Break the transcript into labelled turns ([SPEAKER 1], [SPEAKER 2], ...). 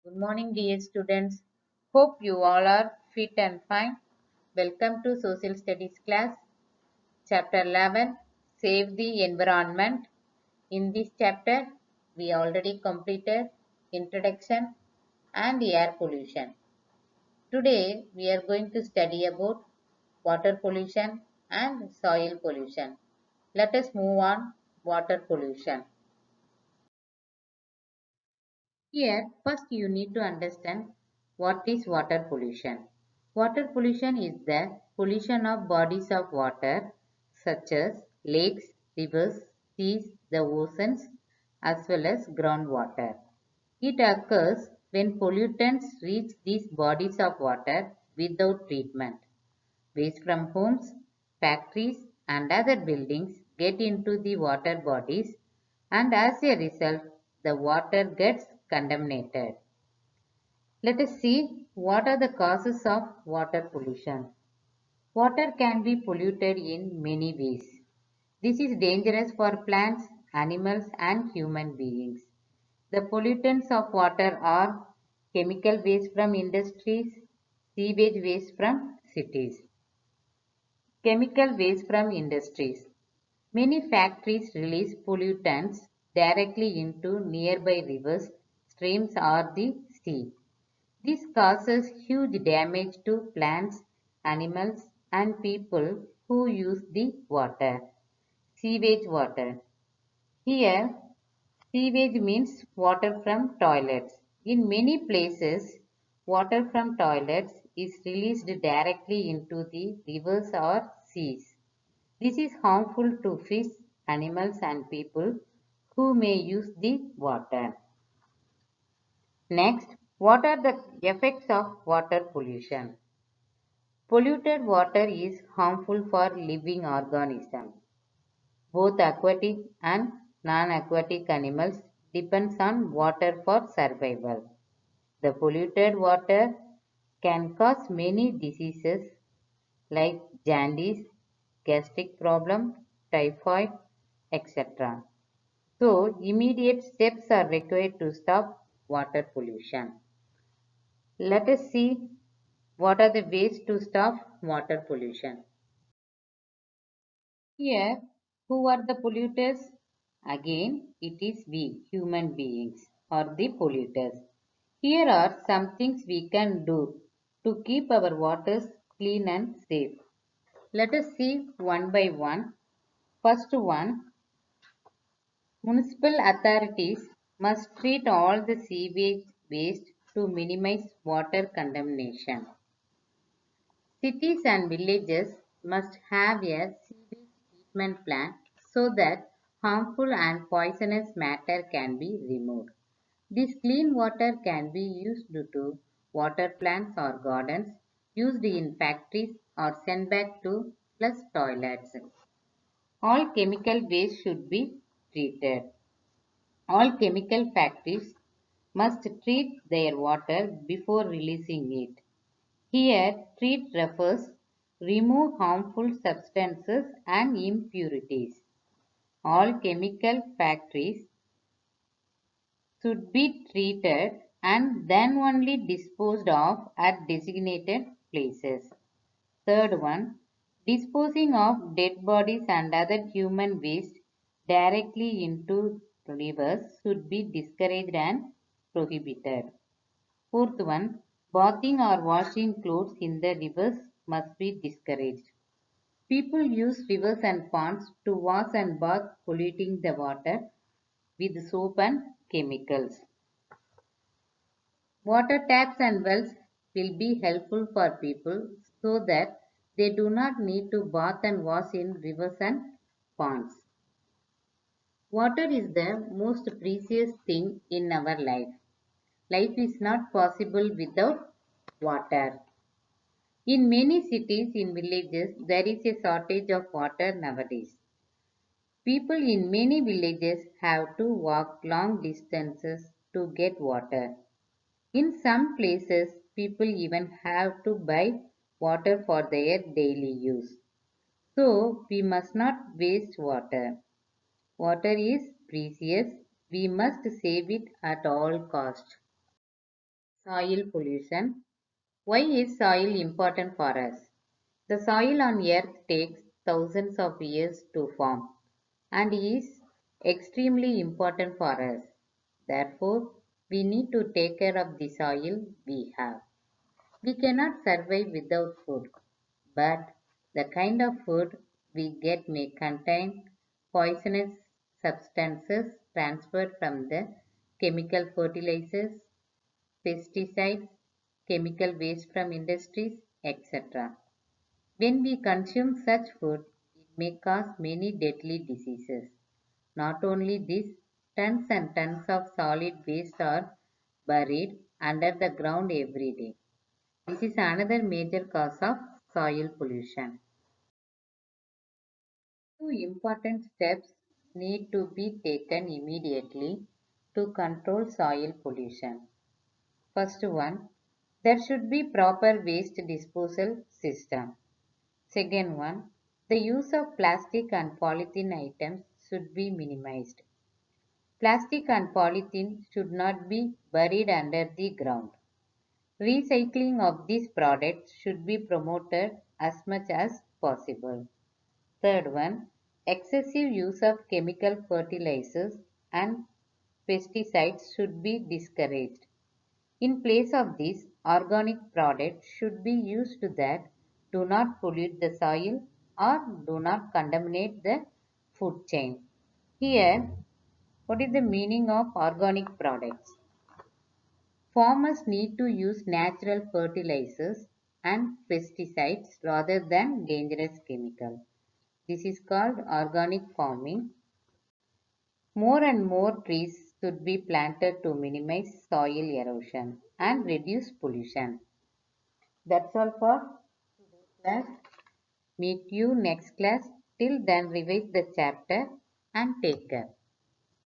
[SPEAKER 1] Good morning, dear students. Hope you all are fit and fine. Welcome to Social Studies class, Chapter 11 Save the Environment. In this chapter, we already completed Introduction and Air Pollution. Today, we are going to study about water pollution and soil pollution. Let us move on water pollution. Here, first you need to understand what is water pollution. Water pollution is the pollution of bodies of water such as lakes, rivers, seas, the oceans, as well as groundwater. It occurs when pollutants reach these bodies of water without treatment. Waste from homes, factories, and other buildings get into the water bodies, and as a result, the water gets contaminated. Let us see what are the causes of water pollution. Water can be polluted in many ways. This is dangerous for plants, animals, and human beings. The pollutants of water are chemical waste from industries, sewage waste from cities. Chemical waste from industries. Many factories release pollutants directly into nearby rivers, streams, or the sea. This causes huge damage to plants, animals, and people who use the water. Sewage water. Here, sewage means water from toilets. In many places, water from toilets is released directly into the rivers or seas. This is harmful to fish, animals, and people who may use the water. Next, what are the effects of water pollution? Polluted water is harmful for living organisms. Both aquatic and non-aquatic animals depend on water for survival. The polluted water can cause many diseases like jaundice, gastric problem, typhoid, etc. So, immediate steps are required to stop water pollution. Let us see what are the ways to stop water pollution. Here, who are the polluters? Again, it is we, human beings, or the polluters. Here are some things we can do to keep our waters clean and safe. Let us see one by one. First one, municipal authorities must treat all the sewage waste to minimize water contamination. Cities and villages must have a sewage treatment plant so that harmful and poisonous matter can be removed. This clean water can be used to water plants or gardens, used in factories, or sent back to flush toilets. All chemical waste should be treated. All chemical factories must treat their water before releasing it. Here, treat refers remove harmful substances and impurities. All chemical factories should be treated and then only disposed of at designated places. Third one, disposing of dead bodies and other human waste directly into rivers should be discouraged and prohibited. Fourth one, bathing or washing clothes in the rivers must be discouraged. People use rivers and ponds to wash and bath, polluting the water with soap and chemicals. Water taps and wells will be helpful for people so that they do not need to bath and wash in rivers and ponds. Water is the most precious thing in our life. Life is not possible without water. In many cities and villages, there is a shortage of water nowadays. People in many villages have to walk long distances to get water. In some places, people even have to buy water for their daily use. So, we must not waste water. Water is precious. We must save it at all cost. Soil pollution. Why is soil important for us? The soil on earth takes thousands of years to form and is extremely important for us. Therefore, we need to take care of the soil we have. We cannot survive without food, but the kind of food we get may contain poisonous substances transferred from the chemical fertilizers, pesticides, chemical waste from industries, etc. When we consume such food, it may cause many deadly diseases. Not only this, tons and tons of solid waste are buried under the ground every day. This is another major cause of soil pollution. Two important steps need to be taken immediately to control soil pollution. First one, there should be proper waste disposal system. Second one, the use of plastic and polythene items should be minimized. Plastic and polythene should not be buried under the ground. Recycling of these products should be promoted as much as possible. Third one, excessive use of chemical fertilizers and pesticides should be discouraged. In place of this, organic products should be used that do not pollute the soil or do not contaminate the food chain. Here, what is the meaning of organic products? Farmers need to use natural fertilizers and pesticides rather than dangerous chemicals. This is called organic farming. More and more trees should be planted to minimize soil erosion and reduce pollution. That's all for today's class. Meet you next class. Till then, revise the chapter and take care.